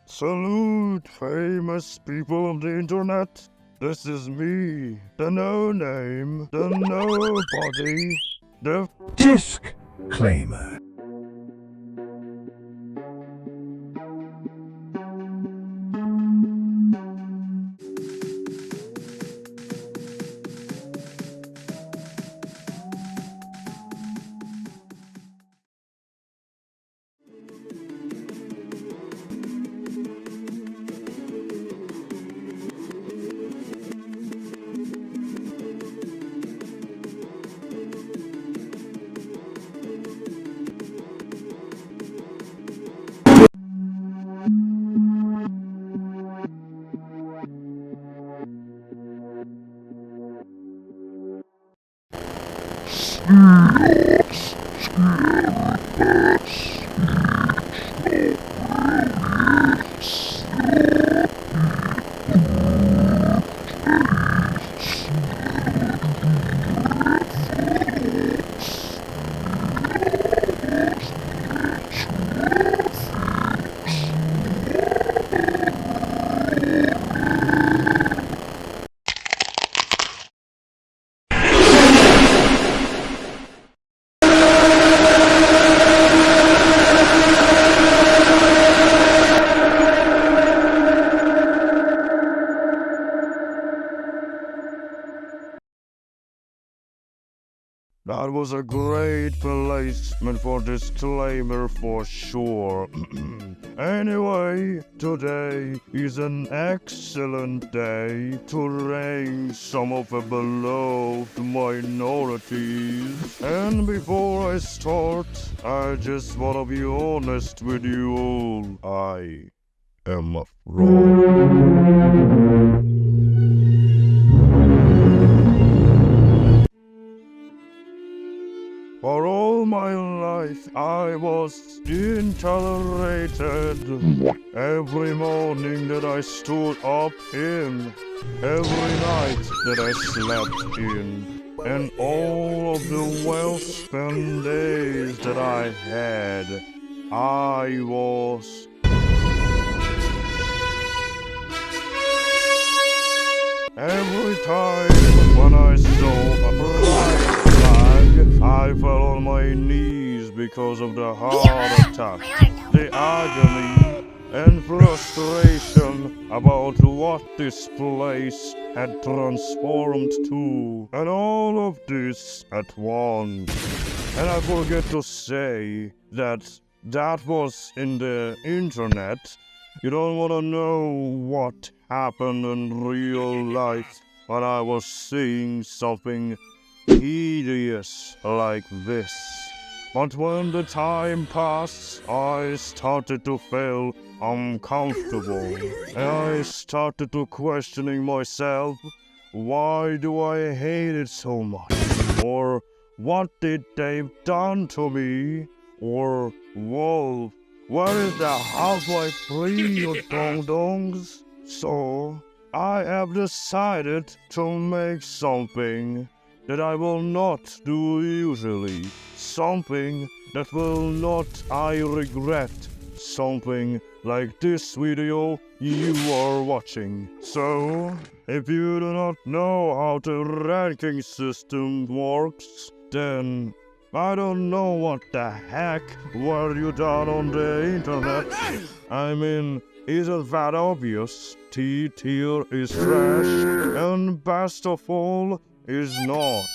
Salute, famous people of the internet. This is me, the no name, the nobody, the Disclaimer. That was a great placement for disclaimer for sure. Anyway, today is an excellent day to rank some of the beloved minorities. And before I start, I just wanna be honest with you all. I am a fraud. For all my life I was intolerated. Every morning that I stood up in, every night that I slept in, and all of the well-spent days that I had, I was every time when I saw a bright flag, I fell on my knees because of the heart attack, the agony, and frustration about what this place had transformed to, and all of this at once. And I forget to say that was in the internet. You don't want to know what happened in real life when I was seeing something hideous like this. But when the time passed, I started to feel uncomfortable. And I started to questioning myself, why do I hate it so much? Or what did they done to me? Or, whoa, where is the halfway free, you dong-dongs? So, I have decided to make something that I will not do usually. Something that will not I regret. Something like this video you are watching. So, if you do not know how the ranking system works, then I don't know what the heck were you done on the internet. I mean, isn't that obvious? T tier is trash, and best of all, is not.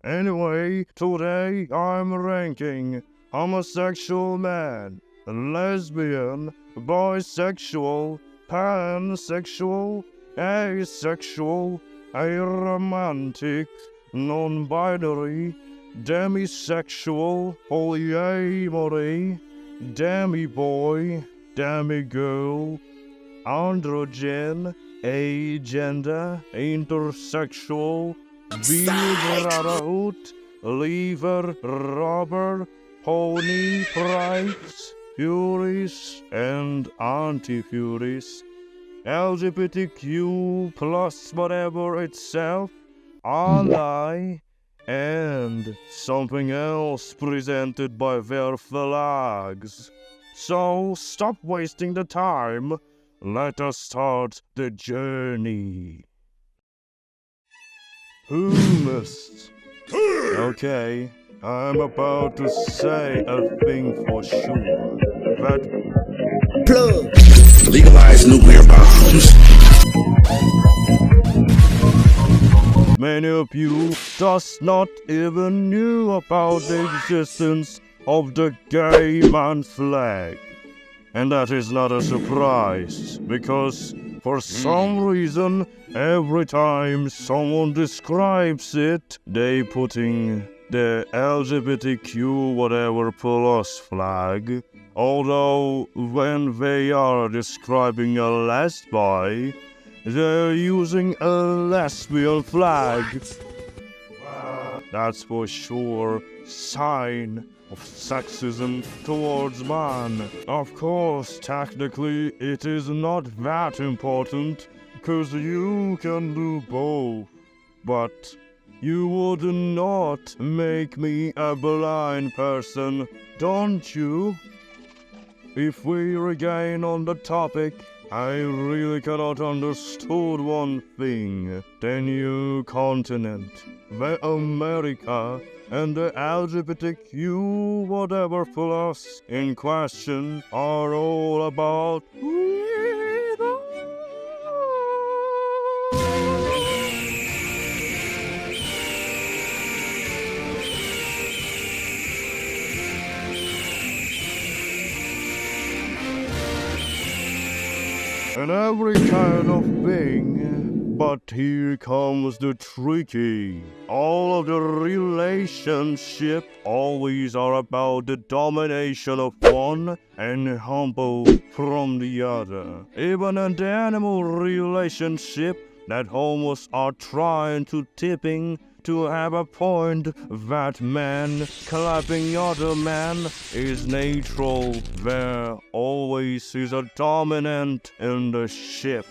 Anyway, today I'm ranking homosexual man, lesbian, bisexual, pansexual, asexual, aromantic, non-binary, demisexual, polyamory, demiboy, demigirl, androgen, agender, intersexual, beaver, lever, rubber, pony, prides, Furries and Anti-Furries, LGBTQ plus whatever itself, ally, and something else presented by their flags. So stop wasting the time. Let us start the journey. Who must? Okay, I'm about to say a thing for sure. That Legalize nuclear bombs. many of you does not even knew about the existence of the gay man flag. And that is not a surprise, because for some reason, every time someone describes it, they putting the LGBTQ whatever plus flag. Although when they are describing a lesbian, they're using a lesbian flag. That's for sure sign of sexism towards man. Of course, technically, it is not that important, cause you can do both. But you would not make me a blind person, don't you? If we regain on the topic, I really cannot understood one thing. The new continent, the America, and the LGBTQ whatever plus in question are all about and every kind of thing. But here comes the tricky. All of the relationship always are about the domination of one and humble from the other. Even in the animal relationship that homos are trying to tipping to have a point that man clapping other man is neutral. There always is a dominant in the ship.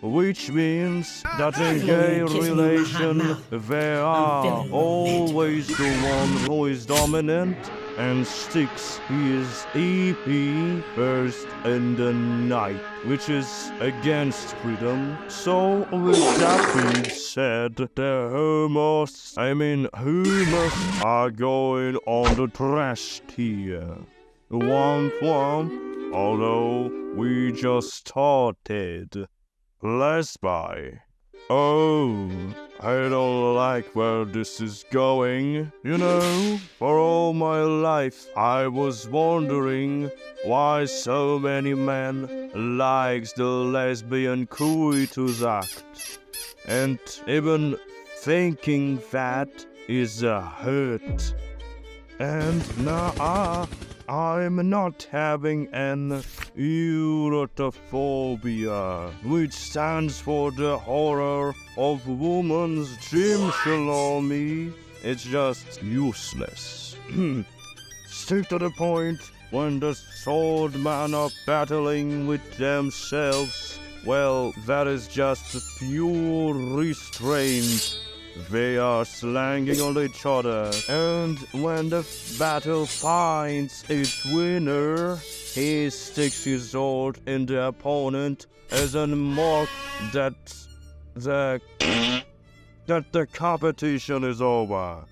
Which means that in gay relation, there are always the one who is dominant and sticks his EP first in the night, which is against freedom. So with that being said, the humus are going on the trash tier. Womp, although we just started. Lesbian. Oh, I don't like where this is going. You know, for all my life I was wondering why so many men likes the lesbian coitus act. And even thinking that is a hurt. And now I'm not having an erotophobia, which stands for the horror of woman's gym. It's just useless. Stick to the point. When the sword men are battling with themselves, well, that is just pure restraint. They are slanging on each other, and when the battle finds its winner, he sticks his sword in the opponent as a mark that the competition is over.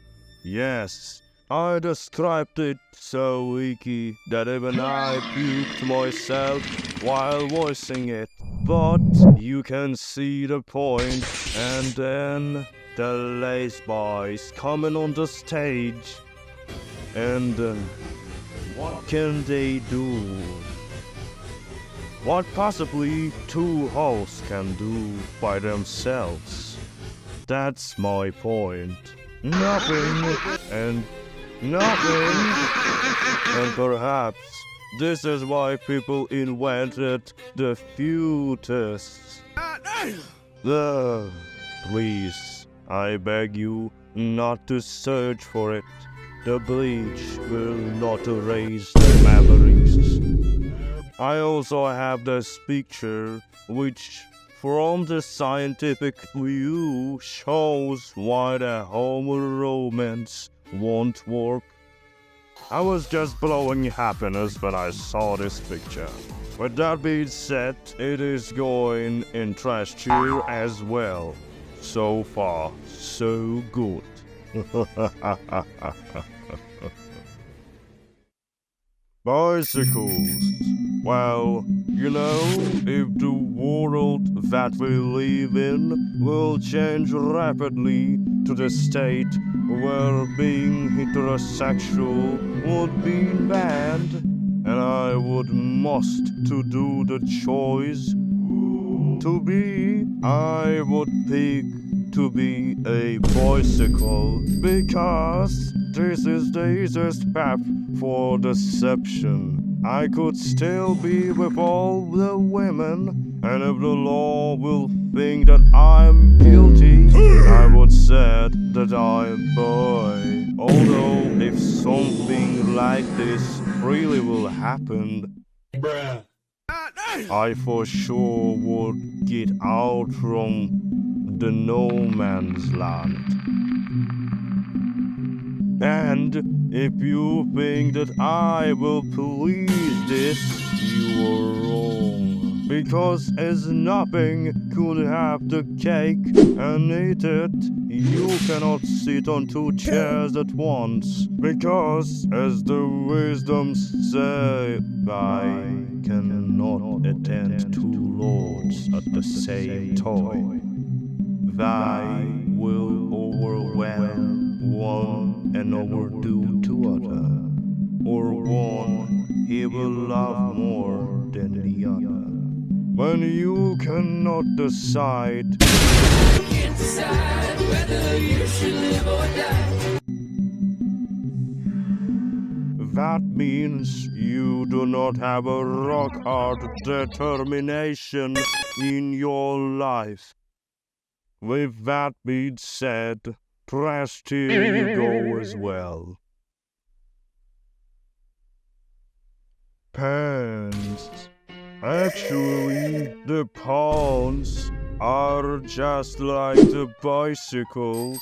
Yes, I described it so wiki that even I puked myself while voicing it. But you can see the point, and then the lassies coming on the stage, and what can they do? What possibly two hosts can do by themselves? That's my point. Nothing and nothing. And perhaps this is why people invented the fetus. Please, I beg you not to search for it. The bleach will not erase the Maveriques. I also have this picture, which from the scientific view shows why the homo romance won't work. I was just blowing happiness when I saw this picture. With that being said, it is going in trash tier as well. So far, so good. Bicycles. Well, you know, if the world that we live in will change rapidly to the state where being heterosexual would be banned, and I would must to do the choice to be, I would pick to be a bicycle, because this is the easiest path for deception. I could still be with all the women, and if the law will think that I'm guilty, I would say that I'm boy. Although if something like this really will happen, I for sure would get out from the no man's land. And if you think that I will please this, you are wrong. Because as nothing could have the cake and eat it, you cannot sit on two chairs at once. Because as the wisdoms say, I cannot attend two lords at the same time. Thy will overwhelm one and overdo two other, or one he will love more than the other. When you cannot decide, whether you should live or die, that means you do not have a rock-hard determination in your life. With that being said, trash tier you go as well. Pants. Actually, the pawns are just like the bicycles,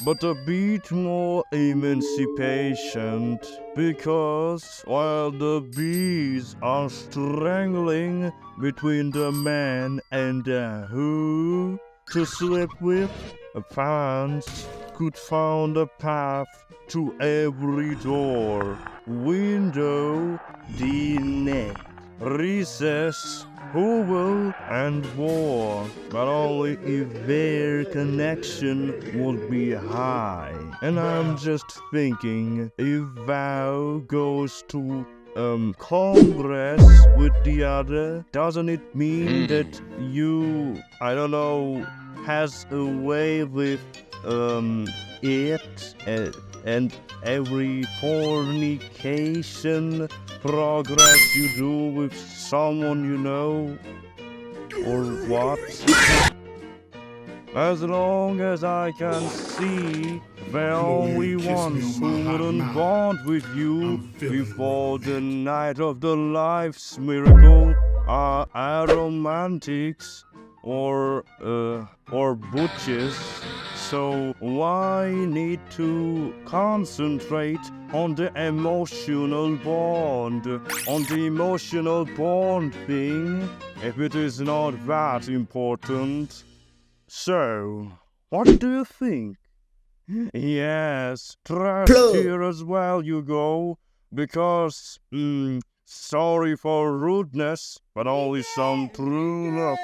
but a bit more emancipation, because while the bees are strangling between the man and the who to sleep with, pants could find a path to every door, window, the neck, recess, hovel, and more, but only if their connection would be high. And I'm just thinking, if thou goes to Congress with the other, doesn't it mean that you, I don't know, has a way with it and every fornication progress you do with someone you know, or what? As long as I can see, the only ones who wouldn't bond with you before the night of the life's miracle are aromantics or butches. So why need to concentrate on the emotional bond, thing, if it is not that important? So, what do you think? Yes, trash tier as well you go, because, sorry for rudeness, but only some true love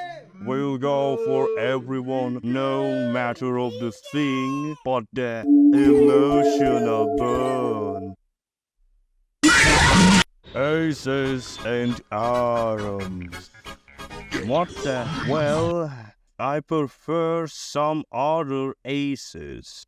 will go for everyone, no matter of the thing, but the emotional bond. Aces and arms. What the? Well, I prefer some other aces.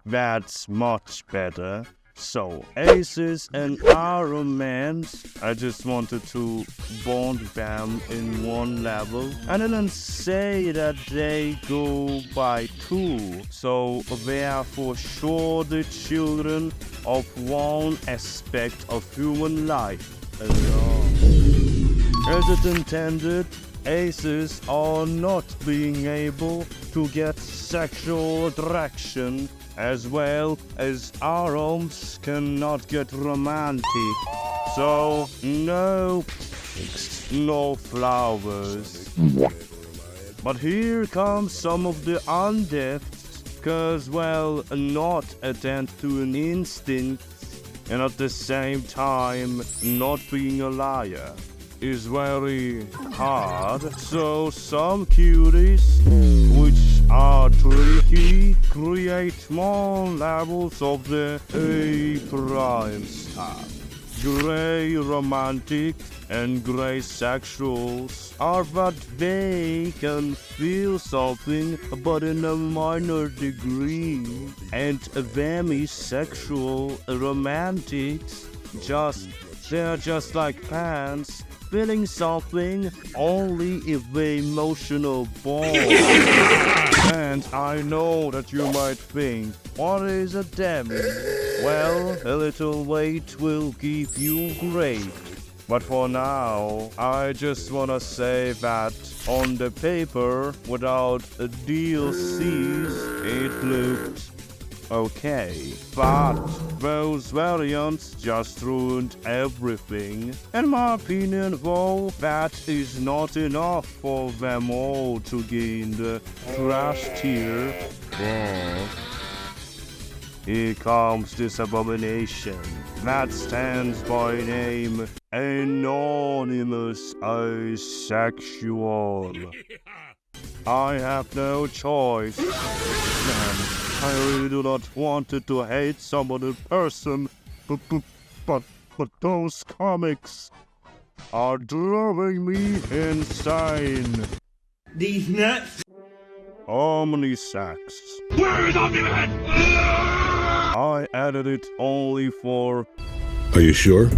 That's much better. So, aces and aromance, I just wanted to bond them in one level. I didn't say that they go by two, so they are for sure the children of one aspect of human life alone. As it intended, aces are not being able to get sexual attraction as well as arms cannot get romantic. So, no pigs, no flowers. But here comes some of the undefts, cause well, not attend to an instinct, and at the same time, not being a liar is very hard. So some cuties, which are tricky, create more levels of the A prime stuff. Grey romantic and grey sexuals are that they can feel something but in a minor degree, and demisexual romantics they're just like pants, feeling something only if they emotional bond. And I know that you might think, what is a demi? Well, a little weight will keep you great. But for now, I just wanna say that on the paper, without DLCs, it looked okay. But those variants just ruined everything. In my opinion though, that is not enough for them all to gain the trash tier. Here comes this abomination that stands by name Anonymous Asexual. I have no choice. Man, I really do not want to hate someone in person, but those comics are driving me insane. These nuts. Omnisex. Where is Omniman? I added it only for... Are you sure?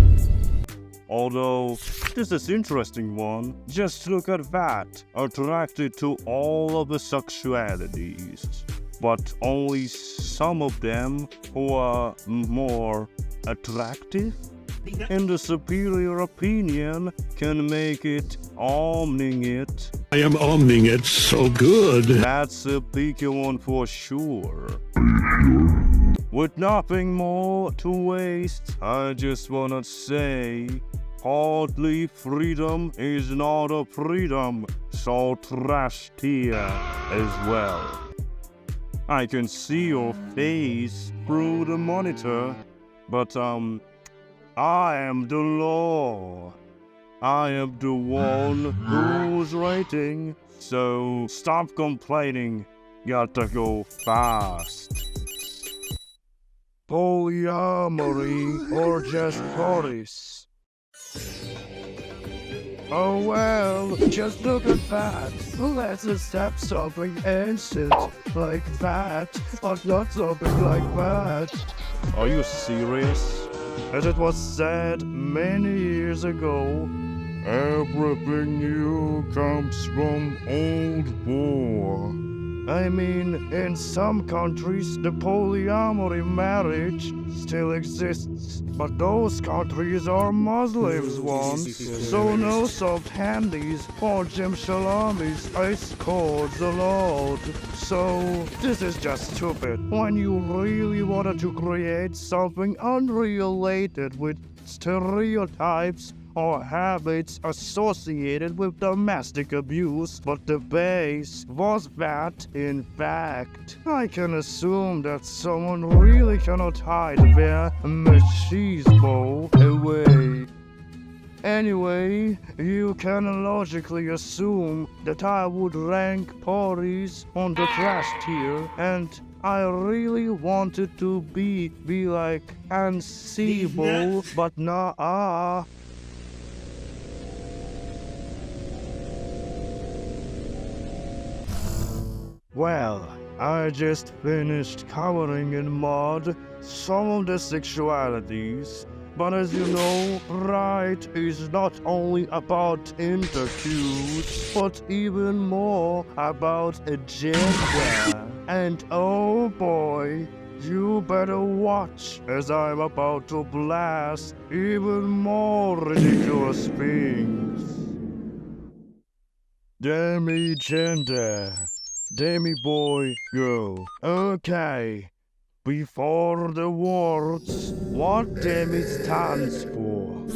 Although, this is interesting one. Just look at that. Attracted to all of the sexualities, but only some of them who are more attractive. In the superior opinion can make it omning it. I am omning it so good. That's a picky one for sure. With nothing more to waste, I just wanna say, hardly freedom is not a freedom, so trash tier as well. I can see your face through the monitor, but I am the law. I am the one who's rating, so stop complaining, gotta go fast. Polyarmory or just Furries? Oh well, just look at that. Let's accept something ancient like that, but not something like that. Are you serious? As it was said many years ago, everything new comes from old war. I mean, in some countries, the polyamory marriage still exists, but those countries are Muslims ones, so no soft handies or gym shalamis ice cords allowed. So, this is just stupid. When you really wanted to create something unrelated with stereotypes or habits associated with domestic abuse, but the base was that, in fact, I can assume that someone really cannot hide their machismo away. Anyway, you can logically assume that I would rank Furries on the trash tier, and I really wanted to be like unseeable, but nah. Well, I just finished covering in mod some of the sexualities, but as you know, Pride is not only about intercourse, but even more about agenda. And oh boy, you better watch as I'm about to blast even more ridiculous things. Demigender. Demiboy girl. Okay. before the words what Demi stands for.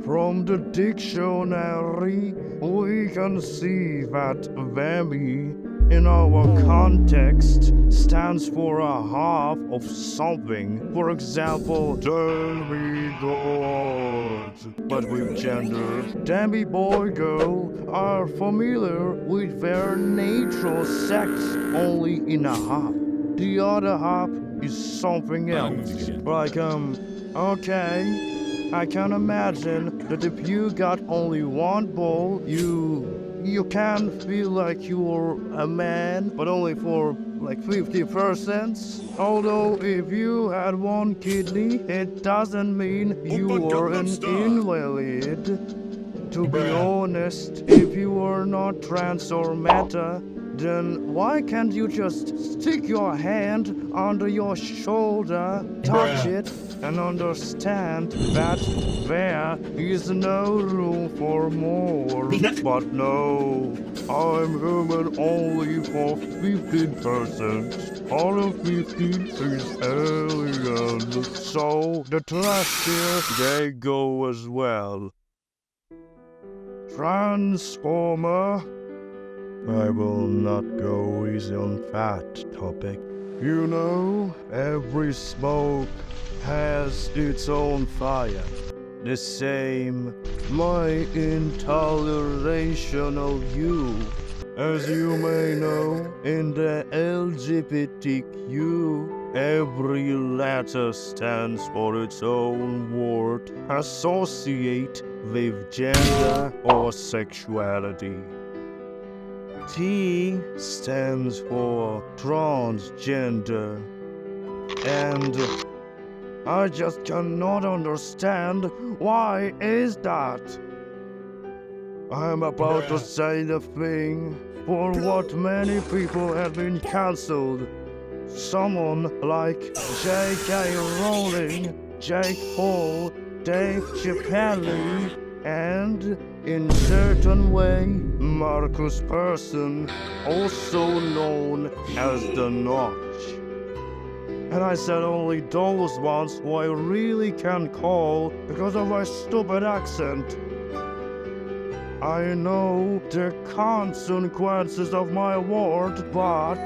From the dictionary, we can see that Demi, in our context, stands for a half of something. For example, Demigirl. But with gender, Demiboy girl are familiar with their natural sex only in a half. The other half is something else. Like, okay, I can imagine that if you got only one ball, you can feel like you're a man, but only for like 50%. Although if you had one kidney, it doesn't mean you are an invalid. To be honest, if you are not trans or meta, then why can't you just stick your hand under your shoulder, touch it, and understand that there is no room for more? But no, I'm human only for 15%. All of 15 is alien. So the trash here, they go as well. Transformer. I will not go easy on that topic. You know, every smoke has its own fire. The same, my intoleration of you. As you may know, in the LGBTQ, every letter stands for its own word associate with gender or sexuality. T stands for transgender, and I just cannot understand why is that. I'm about to say the thing for what many people have been cancelled. Someone like J.K. Rowling, Jake Paul, Dave Chappelle, and in certain way, Marcus Persson, also known as the Notch. And I said only those ones who I really can call because of my stupid accent. I know the consequences of my word, but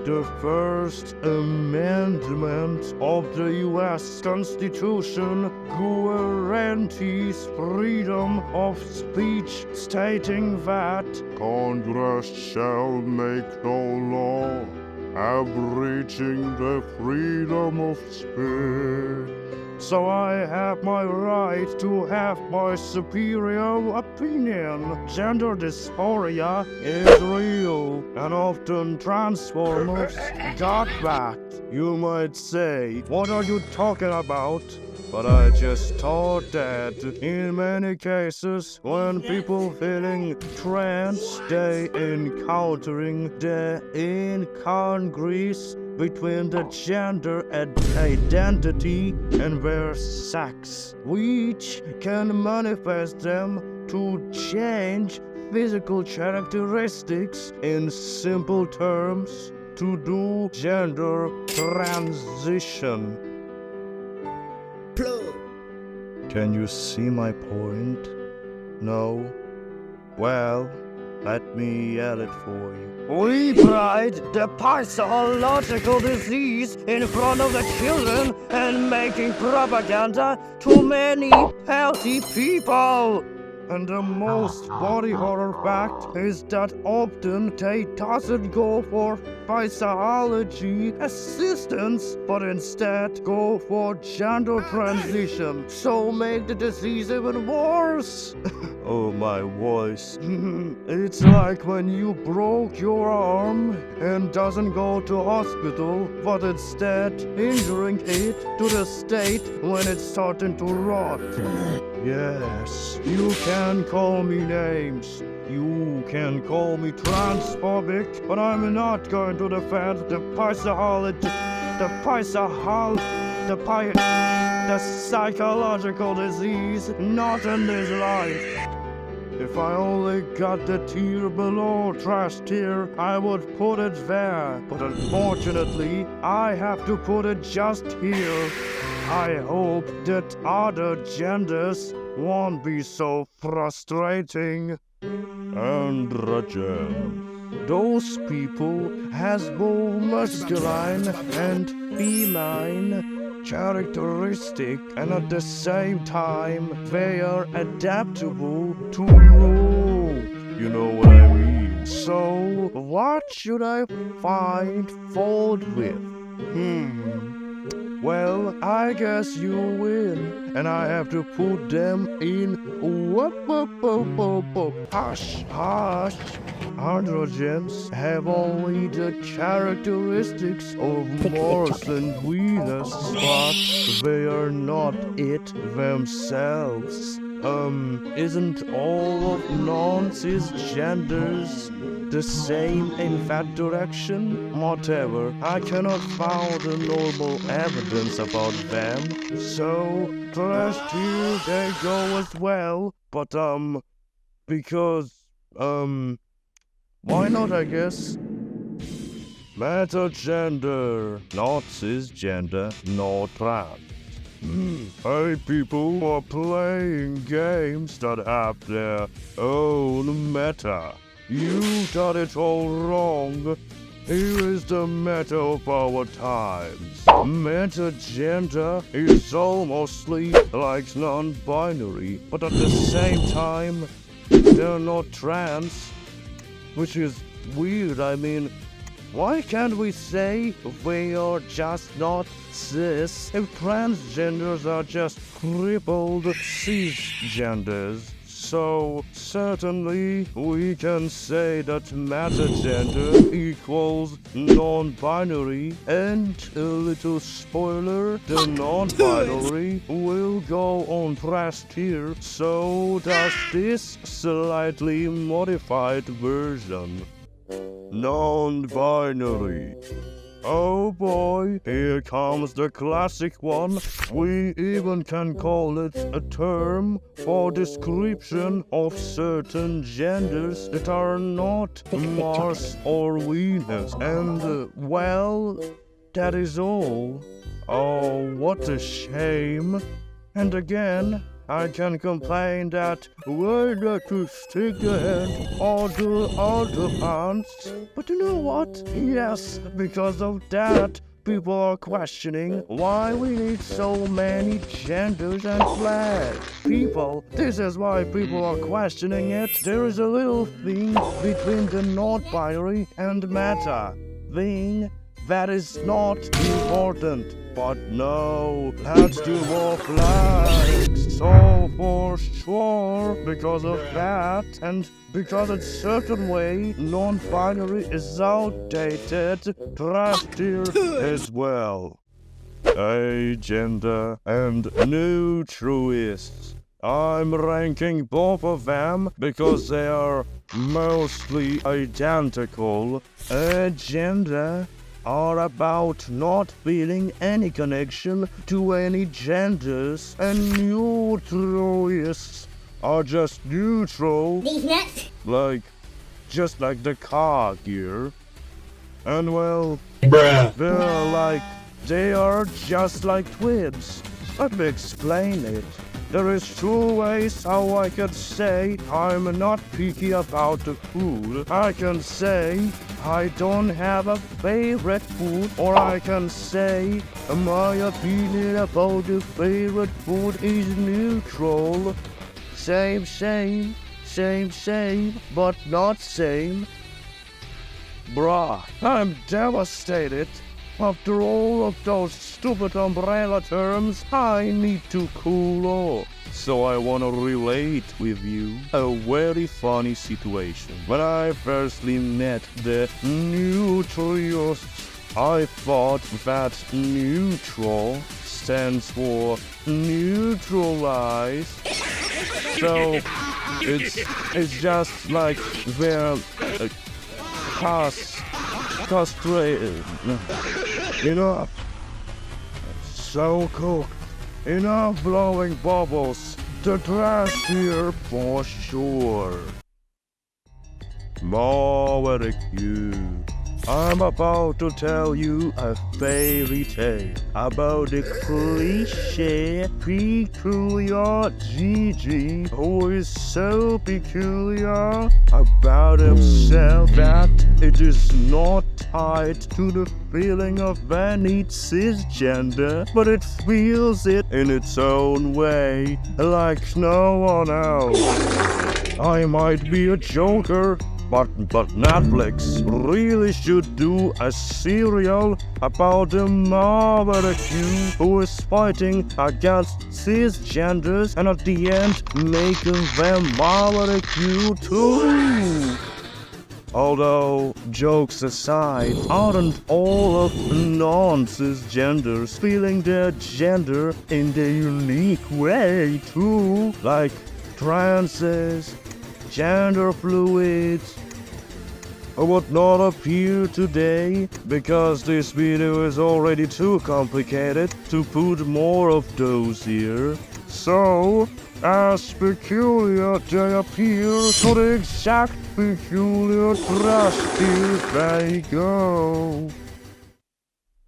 the First Amendment of the U.S. Constitution guarantees freedom of speech, stating that Congress shall make no law abridging the freedom of speech. So I have my right to have my superior opinion. Gender dysphoria is real, and often Transformers got that. You might say, what are you talking about? But I just thought that in many cases, when people feeling trans, they encountering the incongruence between the gender and identity and their sex, which can manifest them to change physical characteristics in simple terms to do gender transition. Can you see my point? No? Well, let me yell it for you. We pride the pathological disease in front of the children and making propaganda to many healthy people. And the most body horror fact is that often they doesn't go for physiology assistance, but instead go for gender transition, so make the disease even worse. Oh, my voice. It's like when you broke your arm and doesn't go to hospital, but instead injuring it to the state when it's starting to rot. Yes, you can call me names. You can call me transphobic, but I'm not going to defend the psychological disease, not in this life. If I only got the tier below trash tier, I would put it there. But unfortunately, I have to put it just here. I hope that other genders won't be so frustrating. Androgen. Those people has both masculine and feline characteristic, and at the same time they are adaptable to growth. You know what I mean? So what should I find fault with? Well, I guess you win, and I have to put them in hush, hush. Androgens have only the characteristics of Mars and Venus, but they are not it themselves. Isn't all of non-cisgenders the same in that direction? Whatever, I cannot find the normal evidence about them, so trash here they go as well, but because, why not, I guess? Metagender, not cisgender, not trans. Hey, people who are playing games that have their own meta. You got it all wrong. Here is the meta of our times. Metagender is almostly like non-binary, but at the same time, they're not trans. Which is weird. I mean, why can't we say we are just not cis if transgenders are just crippled cisgenders? So, certainly, we can say that metagender equals non-binary, and a little spoiler, the non-binary will go on trash tier, so does this slightly modified version. Non-binary. Oh boy, here comes the classic one. We even can call it a term for description of certain genders that are not Mars or Venus. And, well, that is all. Oh, what a shame. And again, I can complain that why not to stick the head or the other pants? But you know what? Yes, because of that, people are questioning why we need so many genders and flags. People, this is why people are questioning it. There is a little thing between the non-binary and meta thing that is not important. But no, let's do more flags. So for sure, because of that, and because in certain way, non-binary is outdated, trash tier as well. Agender and Neutrois. I'm ranking both of them because they are mostly identical. Agender are about not feeling any connection to any genders, and Neutrois are just neutral, These nuts. just like the car gear. And well, Bruh. they are just like twins. Let me explain it. There is two ways how I can say I'm not picky about the food. I can say I don't have a favorite food, or I can say my opinion about the favorite food is neutral. Same, but not same. Bruh, I'm devastated. After all of those stupid umbrella terms, I need to cool off. So I wanna relate with you a very funny situation. When I firstly met the Neutrois, I thought that neutral stands for neutralize. So it's just like they're castrated. Enough. So cool. Enough blowing bubbles. the trash here for sure. Maverique, I'm about to tell you a fairy tale about the cliché peculiar Gigi who is so peculiar about himself that it is not tied to the feeling of any cisgender, but it feels it in its own way, like no one else. I might be a joker, but Netflix really should do a serial about the Maverique who is fighting against cisgenders and at the end making them Maverique too. Although, jokes aside, aren't all of non-cisgenders feeling their gender in their unique way too? Like transes, gender fluids, would not appear today because this video is already too complicated to put more of those here. So, as peculiar they appear, to the exact peculiar trash tiers they go.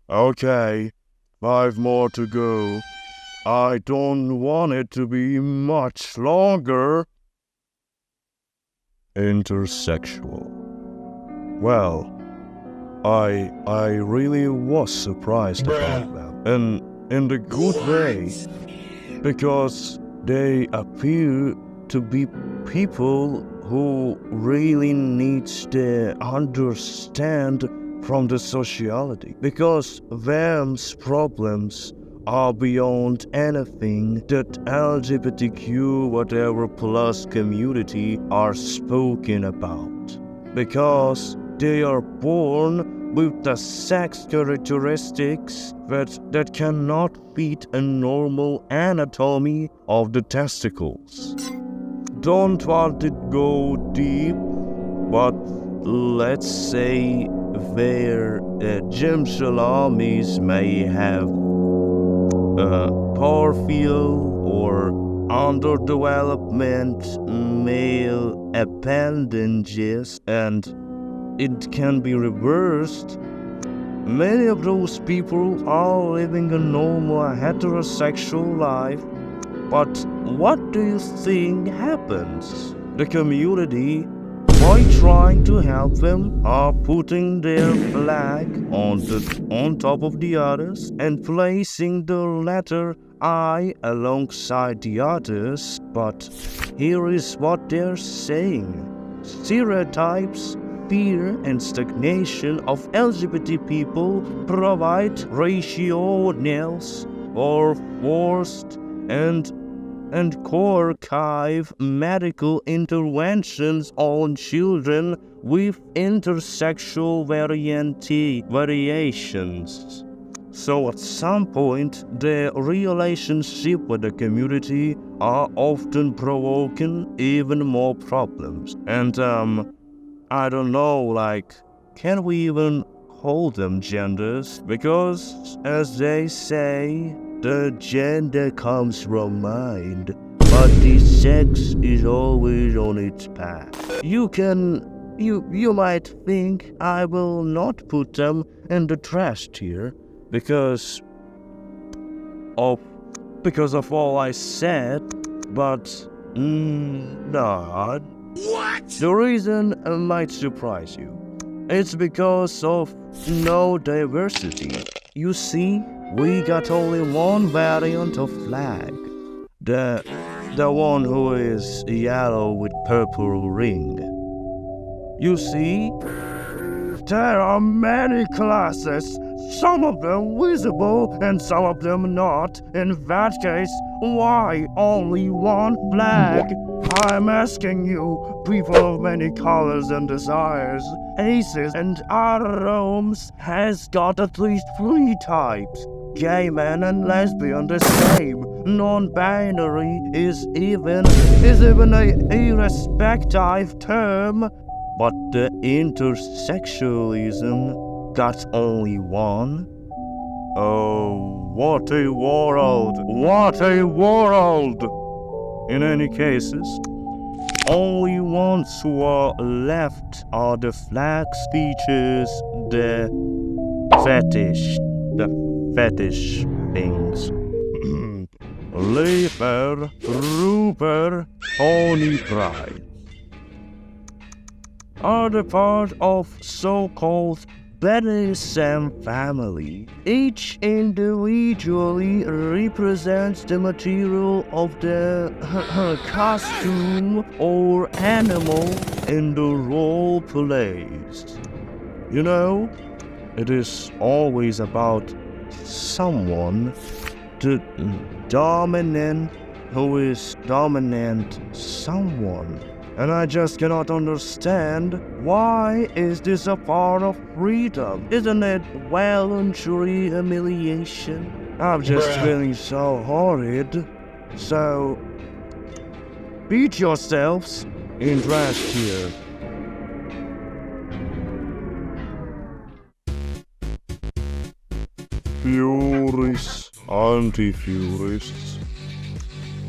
Okay, 5 more to go. I don't want it to be much longer. Intersexual. Well, I really was surprised about them, and in the good way, because they appear to be people who really needs to understand from the sociality, because them's problems are beyond anything that LGBTQ whatever plus community are spoken about, because they are born with the sex characteristics that cannot fit a normal anatomy of the testicles. Don't want to go deep, but let's say their gym salamis may have porphyral or underdevelopment male appendages, and it can be reversed. Many of those people are living a normal heterosexual life, but what do you think happens? The community, by trying to help them, are putting their flag on top of the others and placing the letter I alongside the others. But here is what they're saying. Stereotypes, fear and stagnation of LGBT people provide rationales or forced and coercive medical interventions on children with intersexual variations. So at some point, their relationship with the community are often provoking even more problems. And I don't know, like, can we even call them genders? Because, as they say, the gender comes from mind, but the sex is always on its path. You might think I will not put them in the trash tier because of all I said, but not. What? The reason might surprise you. It's because of no diversity. You see, we got only one variant of flag. The one who is yellow with purple ring. You see, there are many classes, some of them visible and some of them not. In that case, why only one flag? I'm asking you, people of many colors and desires. Aces and Aroms has got at least 3 types. Gay man and lesbian the same. Non-binary is even a irrespective term. But the intersexualism got only one? Oh, what a world! What a world! In any cases, only ones who are left are the flag speeches, the fetish things. Lether, Rupert, Pony Pride are the part of so-called BIsexual family. Each individually represents the material of the costume or animal in the role plays. You know, it is always about someone, the dominant, who is dominant someone. And I just cannot understand, why is this a part of freedom? Isn't it voluntary humiliation? I'm just feeling so horrid. So, beat yourselves in trash here. Furries, Anti-Furries.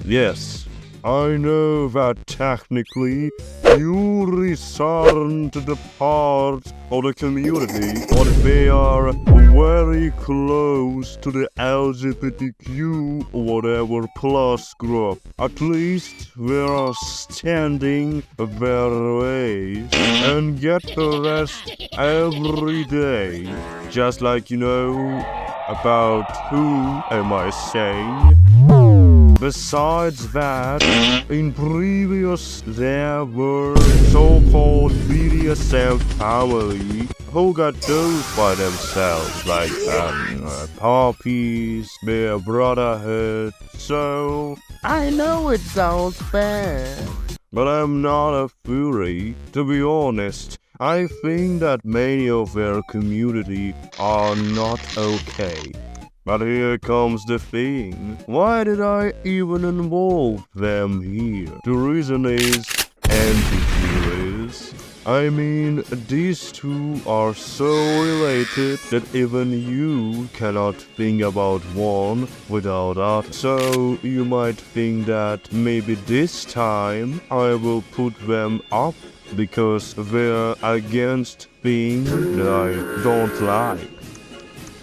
Yes, I know that technically Furries aren't the part of the community, but they are very close to the LGBTQ whatever plus group. At least they are standing their ways and get the rest every day. Just like, you know, about who am I saying? Besides that, in previous there were so-called BDSM family who got those by themselves, like puppies, their brotherhood. So I know it sounds bad, but I'm not a furry. To be honest, I think that many of their community are not okay. But here comes the thing. Why did I even involve them here? The reason is anti-furries. I mean, these two are so related that even you cannot think about one without that. So you might think that maybe this time I will put them up because they're against things that I don't like.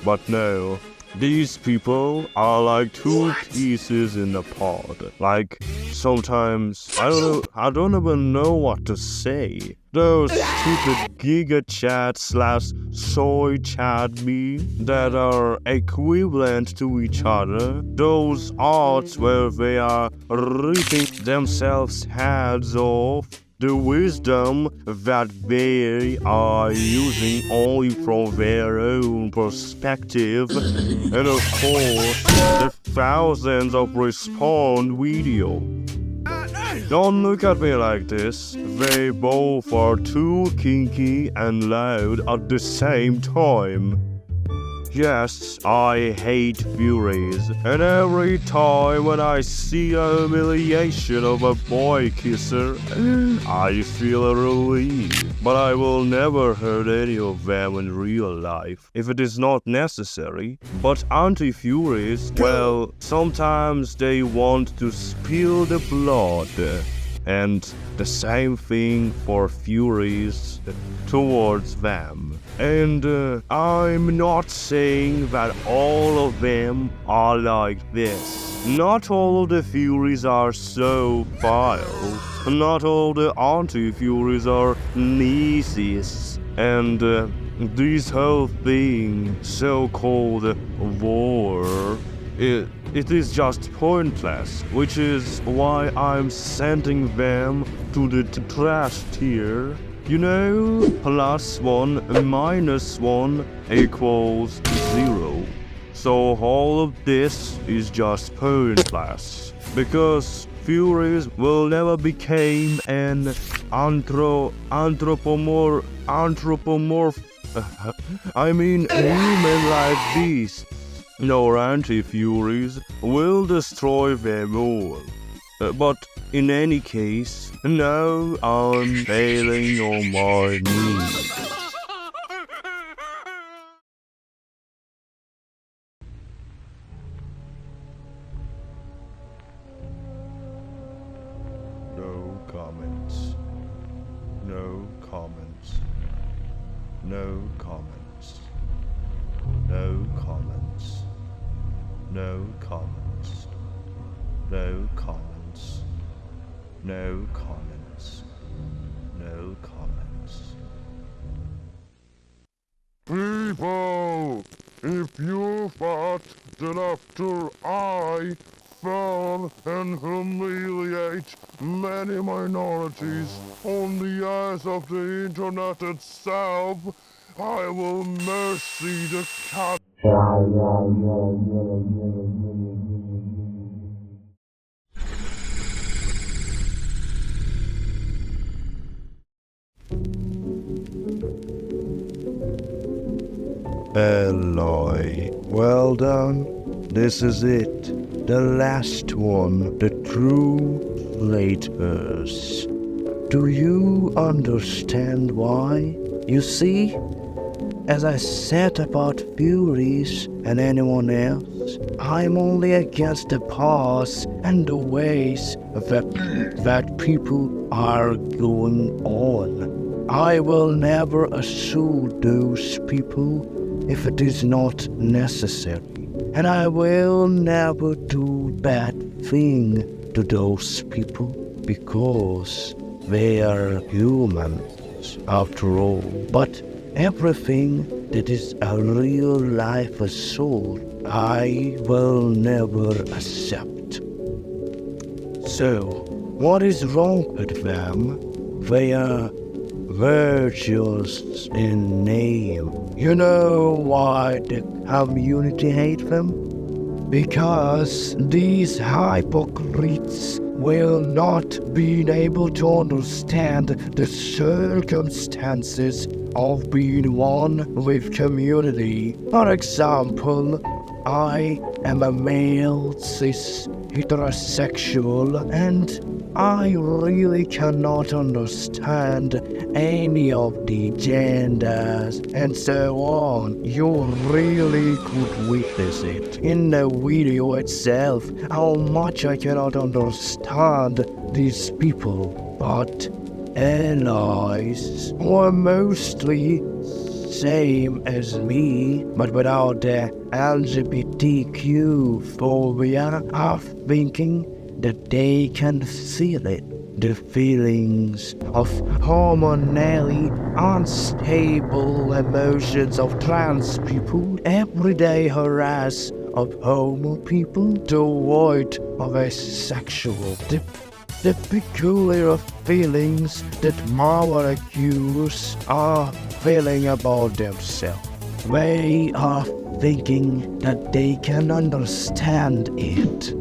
But no. These people are like two pieces in a pod. Like, sometimes, I don't even know what to say. Those stupid giga chat / soy chat me that are equivalent to each other. Those arts where they are ripping themselves heads off. The wisdom that they are using only from their own perspective, and of course, the thousands of respawn video. Don't look at me like this, they both are too kinky and loud at the same time. Yes, I hate furries, and every time when I see a humiliation of a boy kisser, I feel a relief. But I will never hurt any of them in real life, if it is not necessary. But anti-furries, well, sometimes they want to spill the blood. And the same thing for furries towards them. And I'm not saying that all of them are like this. Not all of the furries are so vile. Not all the anti-furries are nazists. And this whole thing, so-called war, it is just pointless, which is why I'm sending them to the trash tier. You know, +1 minus 1 equals 0. So all of this is just pointless, because furries will never become an human-like beast. Nor anti-furries will destroy them all. But in any case, now I'm failing on my knees. No comments. No comments. No comments. No comments. No comments. No comments. No comments. People, if you thought that after I fell and humiliate many minorities on the eyes of the internet itself, I will mercy the cat. Eloy. Well done. This is it. The last one. The true traitors. Do you understand why? You see, as I said about Furries and anyone else, I'm only against the paths and the ways that people are going on. I will never assume those people if it is not necessary. And I will never do bad thing to those people because they are humans after all. But everything that is a real life assault, I will never accept. So, what is wrong with them? They are virtuous in name. You know why the community hate them? Because these hypocrites will not be able to understand the circumstances of being one with community. For example, I am a male cis heterosexual and I really cannot understand any of the genders and so on. You really could witness it in the video itself, how much I cannot understand these people. But allies were mostly same as me, but without the LGBTQ phobia of thinking that they can feel it. The feelings of hormonally unstable emotions of trans people, everyday harass of homo people, devoid of asexual, the peculiar feelings that Maveriques are feeling about themselves. They are thinking that they can understand it.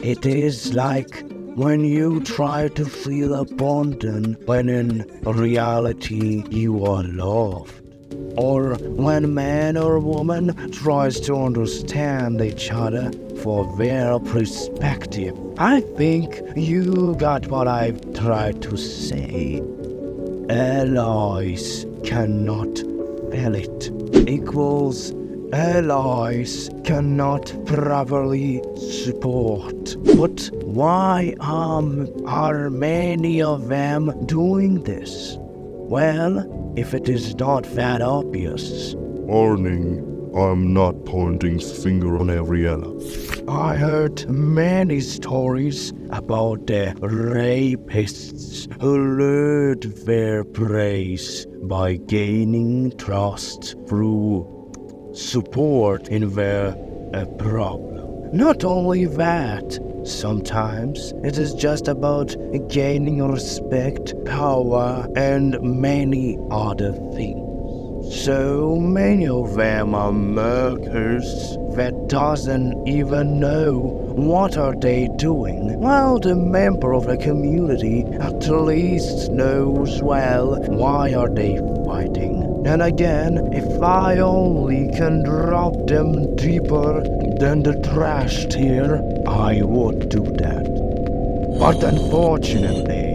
It is like when you try to feel abandoned when in reality you are loved. Or when man or woman tries to understand each other for their perspective. I think you got what I've tried to say. Allies cannot feel it. Equals allies cannot properly support. But why are many of them doing this? Well, if it is not that obvious. Warning, I'm not pointing finger on every ally. I heard many stories about the rapists who lured their prey by gaining trust through support in their problem. Not only that, sometimes it is just about gaining respect, power, and many other things. So many of them are murkers that doesn't even know what are they doing, while the member of the community at least knows well why are they fighting. And again, if I only can drop them deeper than the trash tier, I would do that. But unfortunately...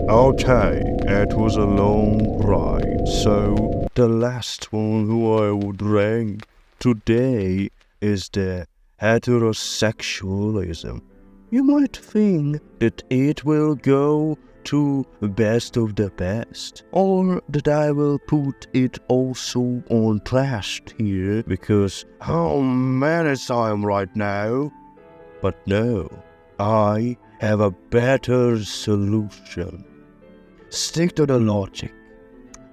Okay, it was a long ride, so the last one who I would rank today is the heterosexualism. You might think that it will go to best of the best, or that I will put it also on trashed here because how many I'm right now? But no, I have a better solution. Stick to the logic.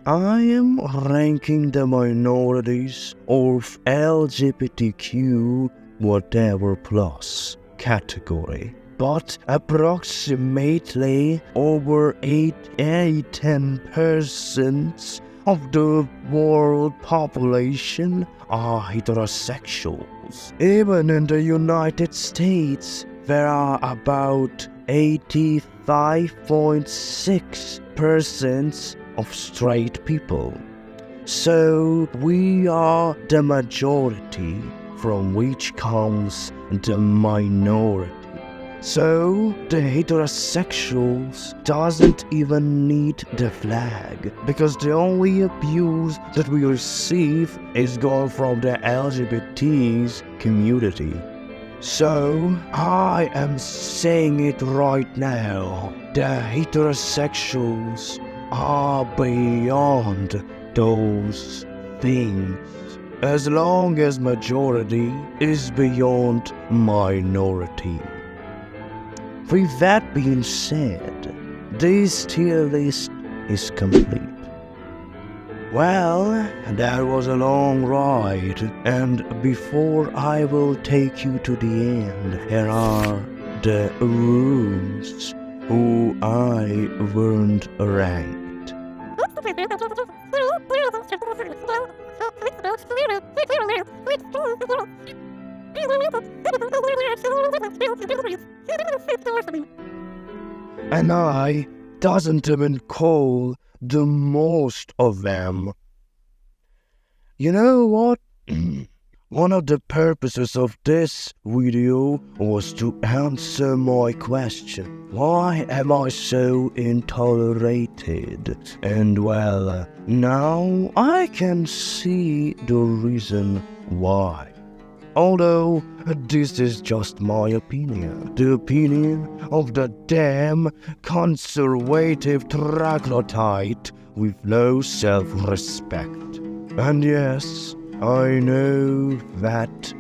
I am ranking the minorities of LGBTQ whatever plus category, but approximately over 10% of the world population are heterosexuals. Even in the United States, there are about 85.6% of straight people. So we are the majority, from which comes the minority. So the heterosexuals doesn't even need the flag, because the only abuse that we receive is gone from the LGBTs community. So I am saying it right now, the heterosexuals are beyond those things. As long as majority is beyond minority. With that being said, this tier list is complete. Well, that was a long ride, and before I will take you to the end, here are the rules who I weren't ranked. And I doesn't even call the most of them. You know what? One of the purposes of this video was to answer my question. Why am I so intolerated? And well, now I can see the reason why. Although this is just my opinion, the opinion of the damn conservative troglodyte with no self-respect. And yes, I know that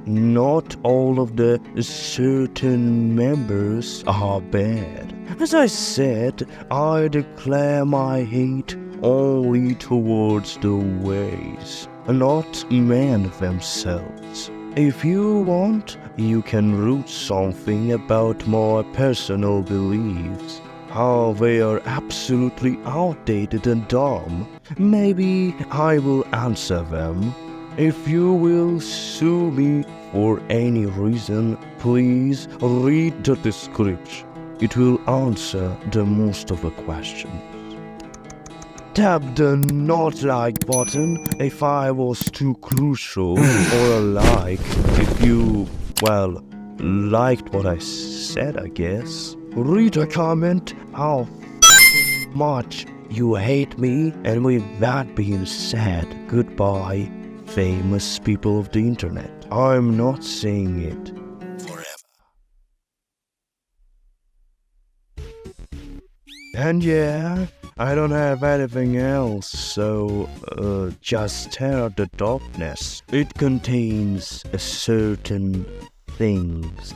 not all of the certain members are bad. As I said, I declare my hate only towards the ways, not men themselves. If you want, you can root something about my personal beliefs, how they are absolutely outdated and dumb. Maybe I will answer them. If you will sue me for any reason, please read the description. It will answer the most of the questions. Tap the not like button if I was too crucial, or a like if you, well, liked what I said, I guess. Read a comment how much you hate me, and with that being said, goodbye, famous people of the internet. I'm not saying it forever. And yeah, I don't have anything else, so just stare at the darkness. It contains certain things.